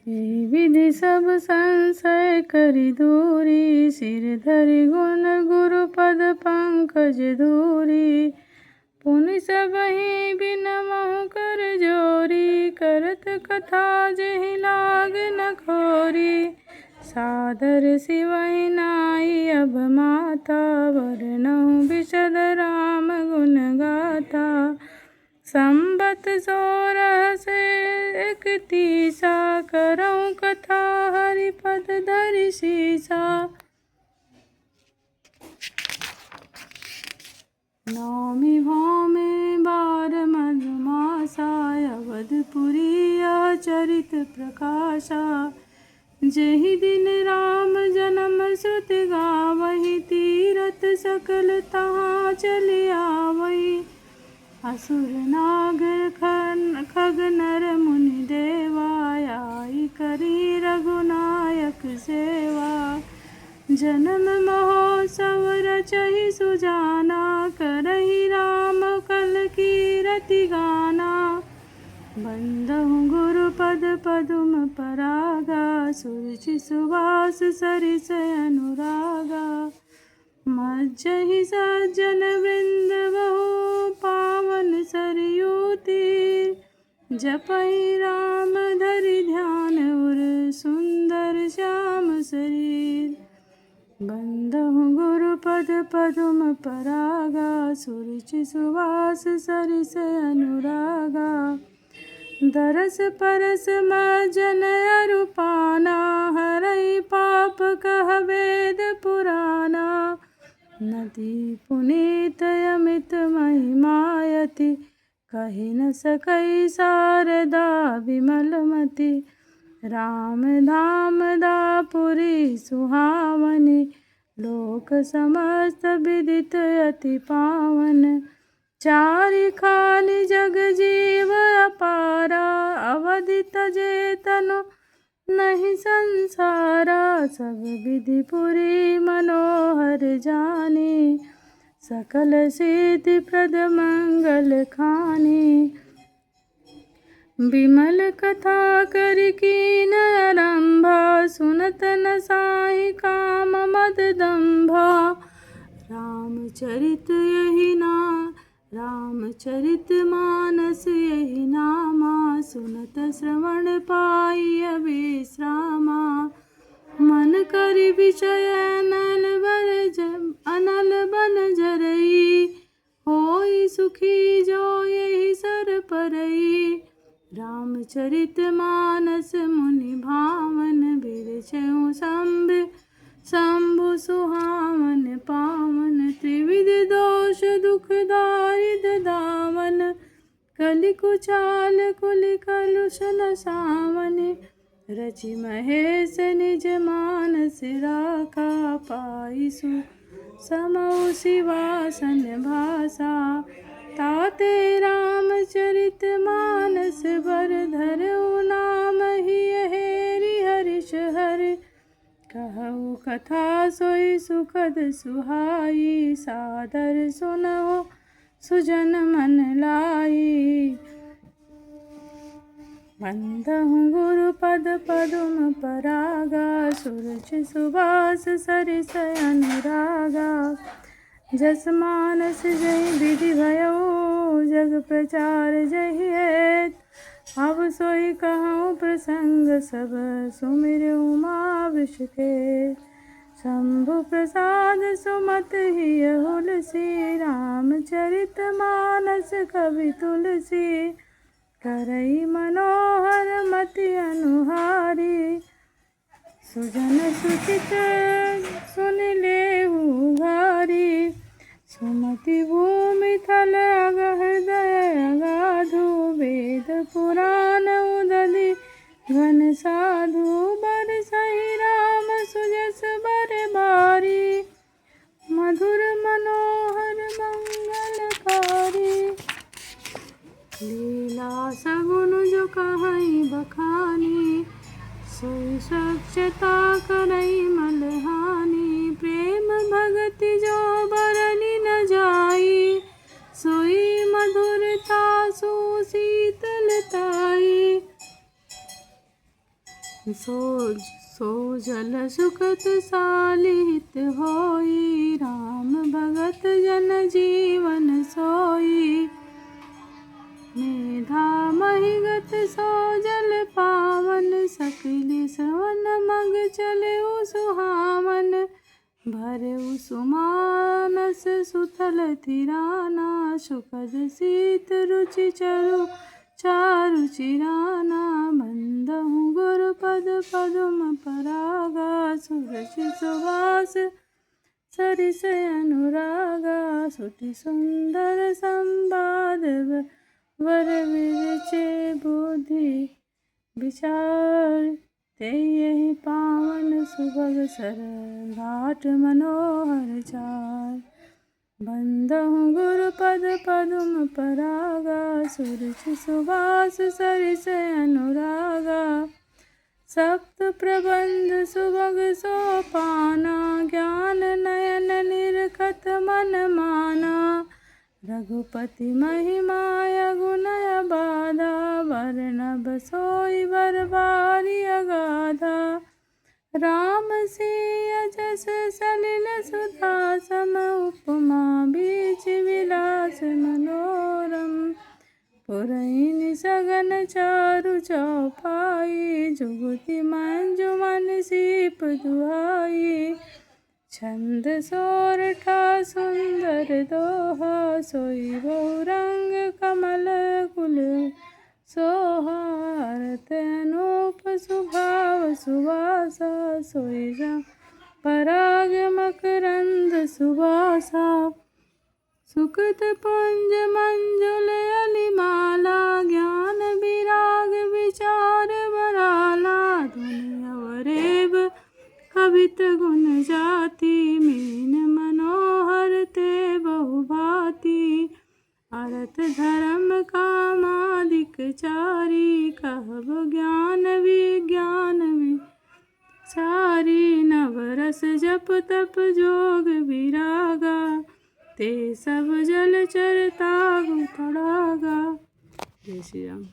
यही विधि सब संशय करि दूरी, सिर धरि गुण गुरु पद पंकज धूरी। पुनि सबहि बिनमहु कर जोरी, करत कथा जेहि लाग न खोरी। सादर सिवहि नाई अब माता, वरनहु बिशद राम गुण गाथा। संबत 16 से 31 करऊँ कथा, हरिपद धरि सीसा। नौमी भौमे 12 मधुमासा, अवधपुरी यह चरित प्रकाशा। जेहि दिन राम जन्म श्रुति गावही, तीरथ सकल तहाँ चलि आवही। असुर नागर खग नर मुनि देवा, आई करी रघुनायक सेवा। जन्म महोत्सव रचहि सुजाना, करहि राम कल कीरति गाना। बंदहु गुरु पद पदुम परागा, सुरुचि सुवास सरिस अनुरागा। मज्जहि सज्जन वृंद बहु पावन सरयू तीर, जपहि राम धरि ध्यान उर सुंदर श्याम शरीर। बंदहु गुरु पद पदुम परागा, सुरुचि सुवास सरिस अनुरागा। दरस परस मज्जन अरुपाना, हरहि पाप कह वेद पुराना। नदी पुनीत अमित महिमायति, कहि न सकई शारदा विमलमति। राम धाम दापुरी सुहावनी, लोक समस्त विदित अति पावन। चारि खानि जग जीव अपारा, अवधि तजे तनु नहीं संसारा। सब विधि पुरी मनोहर जानी, सकल सिद्धि प्रद मंगल खानी। विमल कथा करि कीन आरंभा, सुनत न साहि काम मद दंभा। रामचरित मानस यही नामा, सुनत श्रवण पाई अविश्रामा। मन करि विषय अनल बन जरई, होई सुखी जो यही सर परई। रामचरित मानस मुनि भावन, बिरचहु शंभु सुहावन पावन। त्रिविध दोष दुख दारिद दावन, कलि कुचाल कुलि कलुष नसावनि। रचि महेश निज मानस राखा, पाई समौ शिवासन भाषा। ताते रामचरित मानस बर धरऊ, नाम ही हेरि हरिष हरि। कहऊ कथा सोई सुखद सुहाई, सादर सुनहु सुजन मन लाई। बंदहु गुरु पद पदुम परागा, सुरुचि सुवास सरिस अनुरागा। जस मानस जहि विधि भयऊ, जग प्रचार जहि हेत। अब सोई कहूँ प्रसंग सब, सुमिर उमा विषके। शंभु प्रसाद सुमत ही हुलसी, रामचरित मानस कवि तुलसी। करई मनोहर मति अनुहारी, सुजन सुचित सुन लेहु घारी। सुमति भूमि थल हृदय अगाधु, वेद पुराण उदधि घन साधु। बर सही राम सुजस बर बारी, मधुर मनोहर मंगलकारी। लीला सगुन जो कहई बखानी, सोई स्वच्छता करई मलहानी। प्रेम भगति जो बरनी न जाई, सोई मधुरता सुशीतलताई। सो जल सुखत सालित होई, राम भगत जन जीवन सोई। मेधा महिगत सो जल पावन, सकल सवन मग चले सुहावन। भरे सुमानस सुथल थिराना, सुखद शीत रुचि चारु चिराना। बंदहु गुरुपद पदुम परागा, सुरचि सुवास सरिस अनुरागा। सुटि सुंदर संवाद वर विरचे, बुद्धि विचार ते यही पावन। सुभग सर घाट मनोहर चार, बंदहु गुरुपद पदुम परागा। सुरुचि सुवास सरिस अनुरागा। सप्त प्रबंध सुभग सोपाना, ज्ञान नयन निरखत मन माना। रघुपति महिमा गुणय बाधा, वर्णब सोई वर बारी अगाधा। राम सिय जस सलिल सुधा सम, उपमा बीच विलास मनोरम। पुरैन सगन चारु चौपाई, जुगति मंजुमन सीप दुहाई। छंद सोरठा सुंदर दोहा, सोई बहुरंग कमल कुल सोहा। रत अनूप सुभाव सुवासा, सोई पराग मकरंद सुवासा। सुकृत पुंज मंजुल अलिमाला, ज्ञान विराग विचार बराला। धुनि अवरेब कवित गुण जाति, मीन मनोहर ते बहुभांति। अरथ धर्म कामादिक चारि, कहब ज्ञान विज्ञान विचारी। नवरस जप तप जोग विरागा, ते सब जल चर तागु तड़ागा। जय श्री राम।